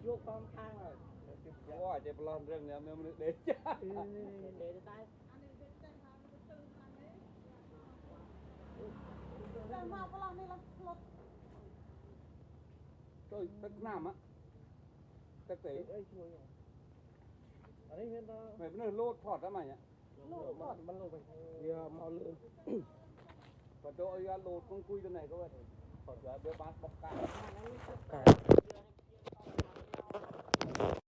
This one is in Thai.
ยุกองข้างเลยว่าจะปลอมเรื่องเนี้ยมันเด็ดจ้าเด็ดตายแต่มาปลอมนี่ละรถtôi tất nam á tất tỷอันนี้เห็นป่ะไม่เป็นโลดพอดทำไมอ่ะโลดพอดมันโลดไปเดี๋ยวเอาเลยพอโดนยาโลดต้องคุยกันไหนก็ว่าพอจะเดี๋ยวบ้านปอกกา